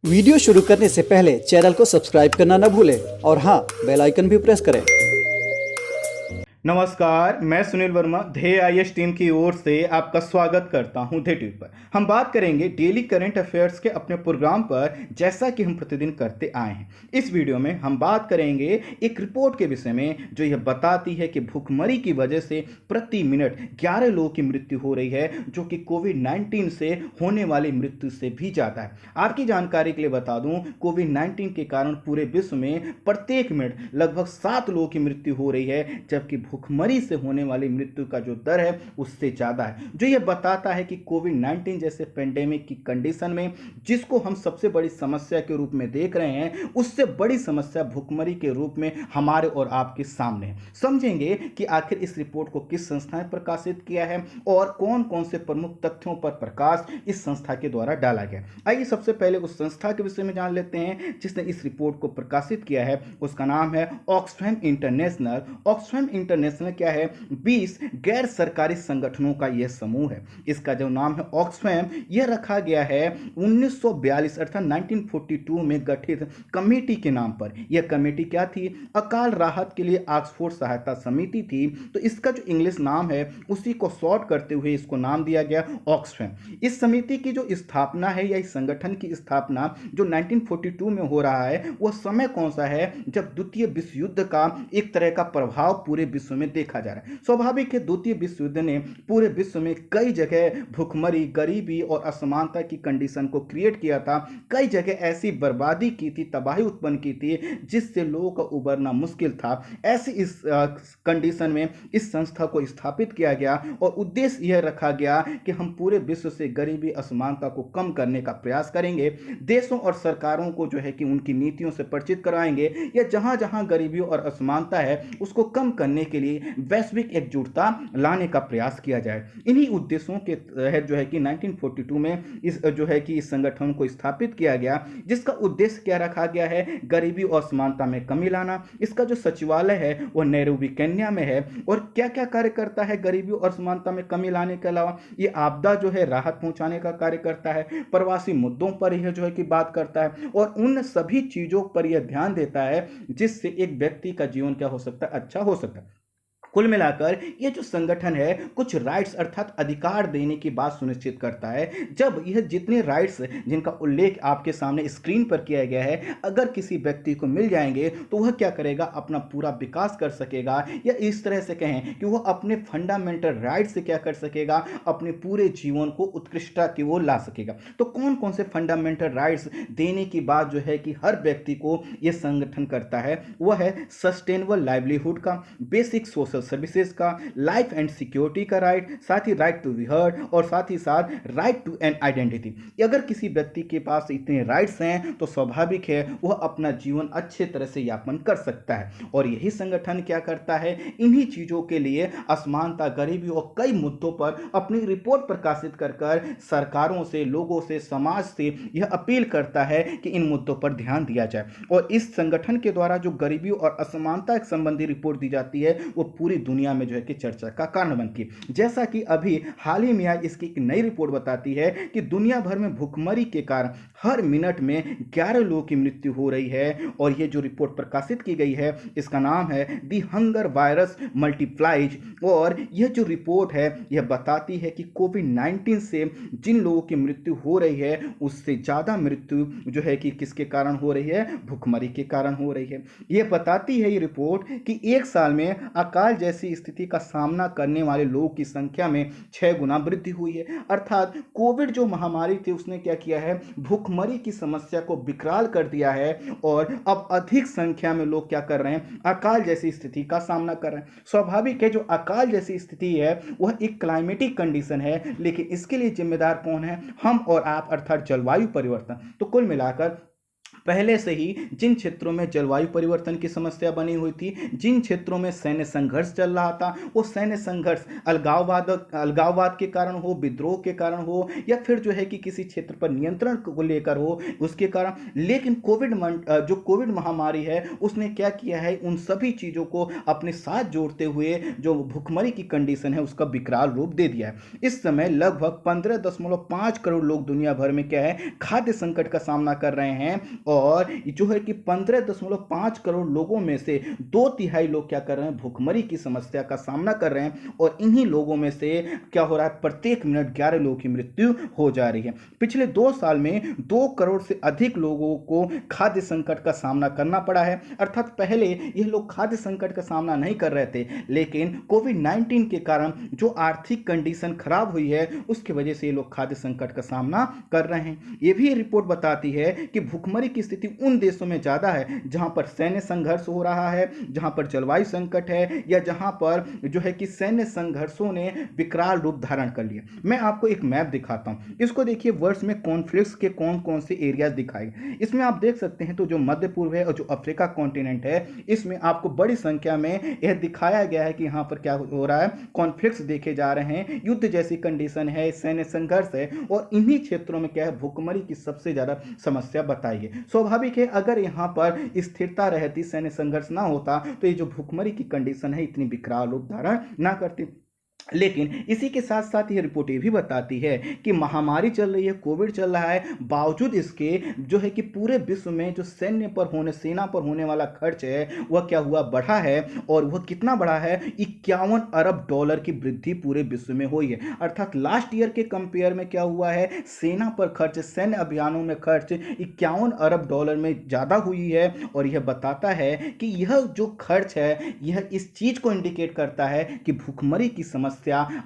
Video शुरू करने से पहले चैनल को सब्सक्राइब करना न भूलें और हाँ, बेल आइकन भी प्रेस करें। नमस्कार, मैं सुनील वर्मा ध्येय आईएएस टीम की ओर से आपका स्वागत करता हूं ध्येय ट्यूब पर। हम बात करेंगे डेली करंट अफेयर्स के अपने प्रोग्राम पर, जैसा कि हम प्रतिदिन करते आए हैं। इस वीडियो में हम बात करेंगे एक रिपोर्ट के विषय में, जो यह बताती है कि भूखमरी की वजह से प्रति मिनट 11 लोगों की मृत्यु हो रही है, जो कि कोविड-19 से होने वाली मृत्यु से भी ज़्यादा है। आपकी जानकारी के लिए बता दूं, कोविड-19 के कारण पूरे विश्व में प्रत्येक मिनट लगभग 7 लोगों की मृत्यु हो रही है, जबकि भूखमरी से होने वाली मृत्यु का जो दर है उससे ज़्यादा है। जो यह बताता है कि कोविड-19 जैसे पेंडेमिक की कंडीशन में, जिसको हम सबसे बड़ी समस्या के रूप में देख रहे हैं, उससे बड़ी समस्या भूखमरी के रूप में हमारे और आपके सामने है। समझेंगे कि आखिर इस रिपोर्ट को किस संस्था ने प्रकाशित किया है और कौन कौन से प्रमुख तथ्यों पर प्रकाश इस संस्था के द्वारा डाला गया। आइए सबसे पहले उस संस्था के विषय में जान लेते हैं जिसने इस रिपोर्ट को प्रकाशित किया है। उसका नाम है ऑक्सफैम इंटरनेशनल। ऑक्सफैम इंटरनेशनल क्या है? 20 गैर सरकारी संगठनों का यह समूह है। इसका जो नाम है ऑक्सफैम, यह रखा गया है 1942 अर्थात 1942 में गठित कमेटी के नाम पर। यह कमेटी क्या थी? अकाल राहत के लिए ऑक्सफोर्ड सहायता समिति थी। तो इसका जो इंग्लिश नाम है उसी को शॉर्ट करते हुए इसको नाम दिया गया ऑक्सफैम। इस समिति की जो स्थापना है या इस संगठन की स्थापना जो 1942 में हो रहा है, वह समय कौन सा है? जब द्वितीय विश्व युद्ध का एक तरह का प्रभाव पूरे विश्व में देखा जा रहा है। स्वाभाविक है, द्वितीय विश्व युद्ध ने पूरे विश्व में कई जगह भूखमरी, गरीबी और असमानता की कंडीशन को क्रिएट किया था। कई जगह ऐसी बर्बादी की थी, तबाही उत्पन्न की थी, जिससे लोगों का उबरना मुश्किल था। ऐसी इस कंडीशन में इस संस्था को स्थापित किया गया और उद्देश्य यह रखा गया कि हम पूरे विश्व से गरीबी, असमानता को कम करने का प्रयास करेंगे। देशों और सरकारों को जो है कि उनकी नीतियों से परिचित कराएंगे, या जहां जहां गरीबी और असमानता है उसको कम करने के लिए वैश्विक एकजुटता लाने का प्रयास किया जाए। इन्हीं उद्देश्यों के तहत जो है कि 1942 में इस जो है कि इस संगठन को स्थापित किया गया, जिसका उद्देश्य क्या रखा गया है? गरीबी और असमानता में कमी लाना। इसका जो सचिवालय है वह नैरोबी, केन्या में है। और क्या क्या कार्य करता है गरीबी और असमानता में कमी लाने के अलावा? ये आपदा जो है राहत पहुंचाने का कार्य करता है, प्रवासी मुद्दों पर यह जो है कि बात करता है, और उन सभी चीजों पर यह ध्यान देता है जिससे एक व्यक्ति का जीवन क्या हो सकता है? अच्छा हो सकता है। कुल मिलाकर यह जो संगठन है कुछ राइट्स अर्थात अधिकार देने की बात सुनिश्चित करता है। जब यह जितने राइट्स जिनका उल्लेख आपके सामने स्क्रीन पर किया गया है, अगर किसी व्यक्ति को मिल जाएंगे तो वह क्या करेगा? अपना पूरा विकास कर सकेगा, या इस तरह से कहें कि वह अपने फंडामेंटल राइट से क्या कर सकेगा? अपने पूरे जीवन को उत्कृष्टता की ओर ला सकेगा। तो कौन कौन से फंडामेंटल राइट्स देने की बात जो है कि हर व्यक्ति को यह संगठन करता है, वह है सस्टेनेबल लाइवलीहुड का, बेसिक सोशल सर्विसेज का, लाइफ एंड सिक्योरिटी का राइट, साथ ही राइट टू बी हर्ड, और साथ ही साथ राइट टू एन आइडेंटिटी। अगर किसी व्यक्ति के पास इतने राइट्स हैं तो स्वाभाविक है वह अपना जीवन अच्छे तरह से यापन कर सकता है। और यही संगठन क्या करता है? इन्हीं चीजों के लिए असमानता, गरीबी और कई मुद्दों पर अपनी रिपोर्ट प्रकाशित कर सरकारों से, लोगों से, समाज से यह अपील करता है कि इन मुद्दों पर ध्यान दिया जाए। और इस संगठन के द्वारा जो गरीबी और असमानता संबंधी रिपोर्ट दी जाती है वो पूरी दुनिया में जो है कि चर्चा का कारण बनती है। जैसा कि अभी हाल ही में आज इसकी एक नई रिपोर्ट बताती है कि दुनिया भर में भूखमरी के कारण हर मिनट में 11 लोगों की मृत्यु हो रही है। और यह जो रिपोर्ट प्रकाशित की गई है इसका नाम है दी हंगर वायरस मल्टीप्लाइज। और यह जो रिपोर्ट है यह बताती है कि कोविड-19 से जिन लोगों की मृत्यु हो रही है उससे ज्यादा मृत्यु जो है कि किसके कारण हो रही है? भूखमरी के कारण हो रही है। यह बताती है ये रिपोर्ट कि एक साल में अकाल जैसी स्थिति का सामना करने वाले लोगों की संख्या में 6 गुना वृद्धि हुई है। अर्थात कोविड जो महामारी थी उसने क्या किया है? भूखमरी की समस्या को विकराल कर दिया है। और अब अधिक संख्या में लोग क्या कर रहे हैं? अकाल जैसी स्थिति का सामना कर रहे हैं। स्वाभाविक है, जो अकाल जैसी स्थिति है वह एक क्लाइमेटिक कंडीशन है, लेकिन इसके लिए जिम्मेदार कौन है? हम और आप, अर्थात जलवायु परिवर्तन। तो कुल मिलाकर पहले से ही जिन क्षेत्रों में जलवायु परिवर्तन की समस्या बनी हुई थी, जिन क्षेत्रों में सैन्य संघर्ष चल रहा था, वो सैन्य संघर्ष अलगाववाद के कारण हो, विद्रोह के कारण हो, या फिर जो है कि किसी क्षेत्र पर नियंत्रण को लेकर हो, उसके कारण। लेकिन जो कोविड महामारी है उसने क्या किया है, उन सभी चीज़ों को अपने साथ जोड़ते हुए जो भुखमरी की कंडीशन है उसका विकराल रूप दे दिया है। इस समय लगभग 15.5 करोड़ लोग दुनिया भर में क्या है, खाद्य संकट का सामना कर रहे हैं। और जो है कि 15.5 करोड़ लोगों में से 2/3 लोग क्या कर रहे हैं, भूखमरी की समस्या का सामना कर रहे हैं। और इन्हीं लोगों में से क्या हो रहा है, प्रत्येक मिनट 11 लोगों की मृत्यु हो जा रही है। पिछले 2 साल में 2 करोड़ से अधिक लोगों को खाद्य संकट का सामना करना पड़ा है। अर्थात पहले ये लोग खाद्य संकट का सामना नहीं कर रहे थे, लेकिन कोविड-19 के कारण जो आर्थिक कंडीशन खराब हुई है उसकी वजह से ये लोग खाद्य संकट का सामना कर रहे हैं। ये भी रिपोर्ट बताती है कि भूखमरी की स्थिति उन देशों में ज्यादा है जहां पर सैन्य संघर्ष हो रहा है, जहां पर जलवायु संकट है, या जहां पर जो है कि सैन्य संघर्षों ने विकराल रूप धारण कर लिया। मैं आपको एक मैप दिखाता हूं, इसको देखिए। वर्ष में कॉन्फ्लिक्ट्स के कौन कौन से एरियाज दिखाए, इसमें आप देख सकते हैं। तो जो मध्य पूर्व है और जो अफ्रीका कॉन्टिनेंट है, इसमें आपको बड़ी संख्या में यह दिखाया गया है कि यहां पर क्या हो रहा है, कॉन्फ्लिक्ट्स देखे जा रहे हैं, युद्ध जैसी कंडीशन है, सैन्य संघर्ष है। और इन्हीं क्षेत्रों में क्या है, भूखमरी की सबसे ज्यादा समस्या बताई है। स्वाभाविक है, अगर यहां पर स्थिरता रहती, सैन्य संघर्ष ना होता, तो ये जो भूखमरी की कंडीशन है इतनी विकराल रूप धारण ना करती। लेकिन इसी के साथ साथ ये रिपोर्ट ये भी बताती है कि महामारी चल रही है, कोविड चल रहा है, बावजूद इसके जो है कि पूरे विश्व में जो सेना पर होने वाला खर्च है वह क्या हुआ, बढ़ा है। और वह कितना बढ़ा है, 51 अरब डॉलर की वृद्धि पूरे विश्व में हुई है। अर्थात लास्ट ईयर के कंपेयर में क्या हुआ है, सेना पर खर्च, सैन्य अभियानों में खर्च 51 अरब डॉलर में ज्यादा हुई है। और यह बताता है कि यह जो खर्च है यह इस चीज को इंडिकेट करता है कि भूखमरी की समस्या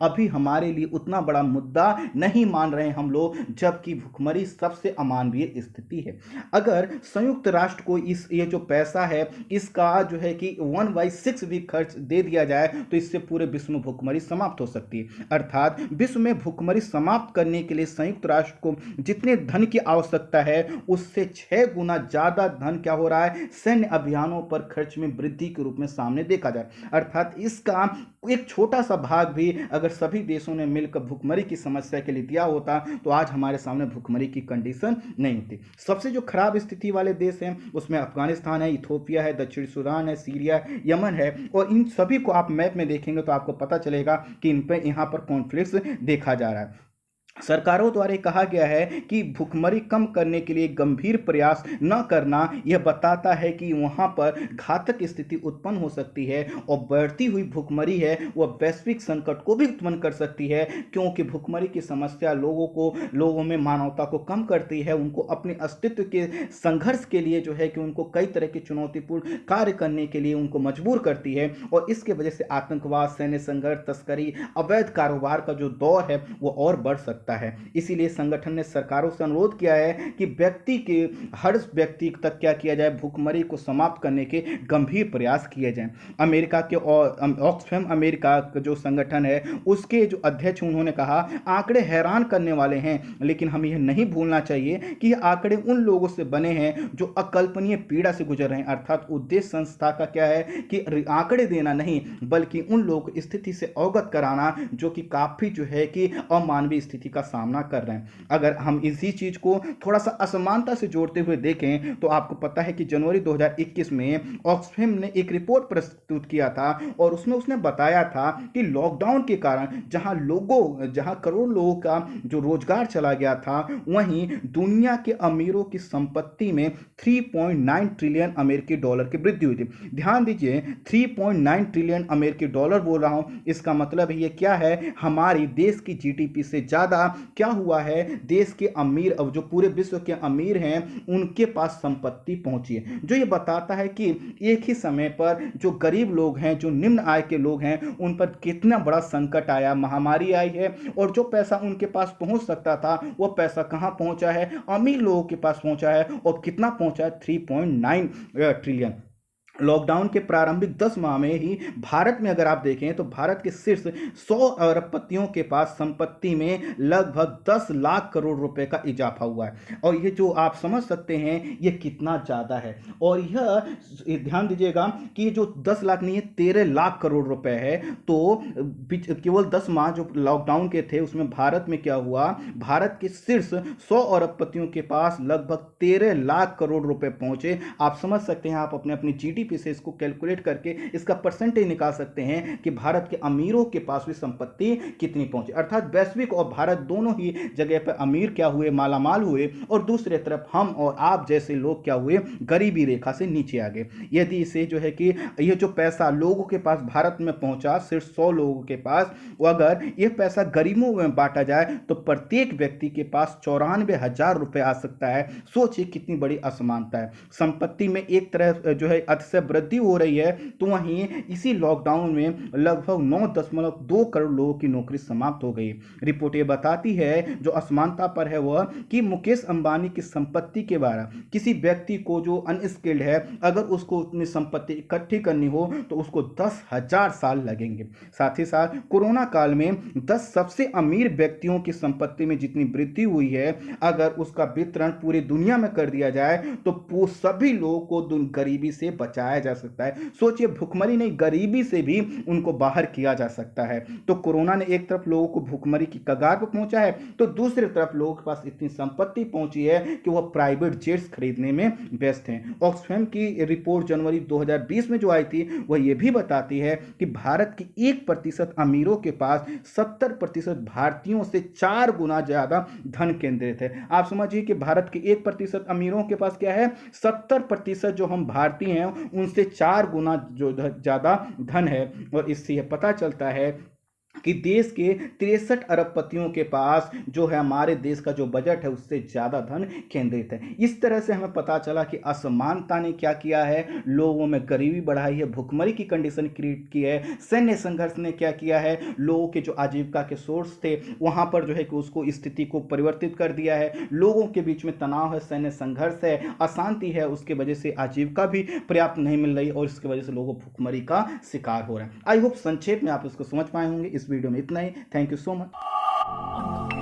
अभी हमारे लिए उतना बड़ा मुद्दा नहीं मान रहे हम लोग, जबकि भूखमरी सबसे अमानवीय स्थिति है। अगर संयुक्त राष्ट्र को ये जो पैसा है इसका जो है कि 1/6 भी खर्च दे दिया जाए तो इससे पूरे विश्व में भूखमरी समाप्त हो सकती है। अर्थात विश्व में भूखमरी समाप्त करने के लिए संयुक्त राष्ट्र को जितने धन की आवश्यकता है उससे 6 गुना ज्यादा धन क्या हो रहा है, सैन्य अभियानों पर खर्च में वृद्धि के रूप में सामने देखा जाए। अर्थात इसका एक छोटा सा भाग भी अगर सभी देशों ने मिलकर भूखमरी की समस्या के लिए दिया होता तो आज हमारे सामने भूखमरी की कंडीशन नहीं होती। सबसे जो खराब स्थिति वाले देश हैं उसमें अफगानिस्तान है, इथोपिया है, दक्षिण सूडान है, सीरिया, यमन है। और इन सभी को आप मैप में देखेंगे तो आपको पता चलेगा कि इन पर यहाँ पर कॉन्फ्लिक्ट्स देखा जा रहा है। सरकारों द्वारा कहा गया है कि भूखमरी कम करने के लिए गंभीर प्रयास न करना यह बताता है कि वहां पर घातक स्थिति उत्पन्न हो सकती है। और बढ़ती हुई भूखमरी है वह वैश्विक संकट को भी उत्पन्न कर सकती है, क्योंकि भूखमरी की समस्या लोगों में मानवता को कम करती है, उनको अपने अस्तित्व के संघर्ष के लिए जो है कि उनको कई तरह के चुनौतीपूर्ण कार्य करने के लिए उनको मजबूर करती है। और इसके वजह से आतंकवाद, सैन्य संघर्ष, तस्करी, अवैध कारोबार का जो दौर है वो और बढ़ सकता है। इसीलिए संगठन ने सरकारों से अनुरोध किया है कि हर व्यक्ति तक क्या किया जाए, भूखमरी को समाप्त करने के गंभीर प्रयास किए जाएं। अमेरिका के ऑक्सफैम अमेरिका का जो संगठन है उसके जो अध्यक्ष उन्होंने कहा, आंकड़े हैरान करने वाले हैं, लेकिन हमें यह नहीं भूलना चाहिए कि यह आंकड़े उन लोगों से बने हैं जो अकल्पनीय पीड़ा से गुजर रहे हैं। अर्थात उद्देश्य संस्था का क्या है कि आंकड़े देना नहीं, बल्कि उन लोगों को स्थिति से अवगत कराना जो कि काफी जो है कि अमानवीय स्थिति का सामना कर रहे हैं। अगर हम इसी चीज को थोड़ा सा असमानता से जोड़ते हुए देखें तो आपको पता है कि जनवरी 2021 में ऑक्सफैम ने एक रिपोर्ट प्रस्तुत किया था और उसमें उसने बताया था कि लॉकडाउन के कारण जहां करोड़ लोगों का जो रोजगार चला गया था, वहीं दुनिया के अमीरों की संपत्ति में 3.9 ट्रिलियन अमेरिकी डॉलर की वृद्धि हुई थी। ध्यान दीजिए, 3.9 ट्रिलियन अमेरिकी डॉलर बोल रहा हूं, इसका मतलब ये क्या है, हमारी देश की जीडीपी से ज्यादा क्या हुआ है, देश के अमीर, अब जो पूरे विश्व के अमीर हैं उनके पास संपत्ति पहुंची है। जो ये बताता है कि एक ही समय पर जो गरीब लोग हैं, जो निम्न आय के लोग हैं, उन पर कितना बड़ा संकट आया, महामारी आई है। और जो पैसा उनके पास पहुंच सकता था वो पैसा कहां पहुंचा है, अमीर लोगों के पास पहुंचा है। और कितना पहुंचा है, 3.9 ट्रिलियन। लॉकडाउन के प्रारंभिक 10 माह में ही भारत में अगर आप देखें तो भारत के शीर्ष 100 अरबपतियों के पास संपत्ति में लगभग 10 लाख करोड़ रुपए का इजाफा हुआ है। और ये जो आप समझ सकते हैं ये कितना ज़्यादा है। और यह ध्यान दीजिएगा कि जो 10 लाख नहीं है 13 लाख करोड़ रुपए है। तो केवल 10 माह जो लॉकडाउन के थे उसमें भारत में क्या हुआ, भारत के शीर्ष 100 अरबपतियों के पास लगभग 13 लाख करोड़ रुपए पहुंचे। आप समझ सकते हैं, आप अपने अपनी जीडीपी से इसको कैलकुलेट करके इसका परसेंटेज निकाल सकते हैं कि भारत के अमीरों के पास भी संपत्ति कितनी पहुंची। अर्थात वैश्विक और भारत दोनों ही जगह पर अमीर क्या हुए, मालामाल हुए, और दूसरे तरफ हम और आप जैसे लोग क्या हुए, गरीबी रेखा से नीचे आ गए। यदि इसे जो है कि यह जो पैसा लोगों के पास भारत में पहुंचा सिर्फ 100 लोगों के पास, अगर यह पैसा गरीबों में बांटा जाए तो प्रत्येक व्यक्ति के पास 94,000 रुपए आ सकता है। सोचिए कितनी बड़ी असमानता है। संपत्ति में एक तरह जो है से वृद्धि हो रही है, तो वहीं इसी लॉकडाउन में लगभग 9.2 करोड़ लोगों की नौकरी समाप्त हो गई। रिपोर्ट ये बताती है जो असमानता पर है वह कि मुकेश अंबानी की संपत्ति के बारे किसी व्यक्ति को जो अनस्किल्ड है, अगर उसको अपनी संपत्ति इकट्ठी करनी हो तो उसको 10,000 साल लगेंगे। साथ ही साथ कोरोना काल में 10 सबसे अमीर व्यक्तियों की संपत्ति में जितनी वृद्धि हुई है, अगर उसका वितरण पूरी दुनिया में कर दिया जाए तो सभी लोगों को गरीबी से बचाया जा सकता है। सोचिए, भुखमरी नहीं, गरीबी से भी उनको बाहर किया जा सकता है। तो कोरोना ने एक तरफ लोगों को भुखमरी की कगार पर पहुंचा है, तो दूसरी तरफ लोगों के पास इतनी संपत्ति पहुंची है कि वह प्राइवेट जेट्स खरीदने में व्यस्त हैं। ऑक्सफैम की रिपोर्ट जनवरी 2020 में जो आई थी वह यह भी बताती है कि भारत के 1% अमीरों के पास 70% भारतीयों से 4 गुना ज्यादा धन केंद्रित है। आप समझिए कि भारत के 1% अमीरों के पास क्या है, 70% जो हम भारतीय हैं उनसे 4 गुना जो ज्यादा धन है। और इससे यह पता चलता है कि देश के 63 अरबपतियों के पास जो है हमारे देश का जो बजट है उससे ज़्यादा धन केंद्रित है। इस तरह से हमें पता चला कि असमानता ने क्या किया है, लोगों में गरीबी बढ़ाई है, भुखमरी की कंडीशन क्रिएट की है। सैन्य संघर्ष ने क्या किया है, लोगों के जो आजीविका के सोर्स थे वहाँ पर जो है कि उसको स्थिति को परिवर्तित कर दिया है। लोगों के बीच में तनाव है, सैन्य संघर्ष है, अशांति है, उसके वजह से आजीविका भी पर्याप्त नहीं मिल रही और इसकी वजह से लोगों भुखमरी का शिकार हो रहे हैं। आई होप संक्षेप में आप इसको समझ पाए होंगे। इस वीडियो में इतना ही। Thank you so much.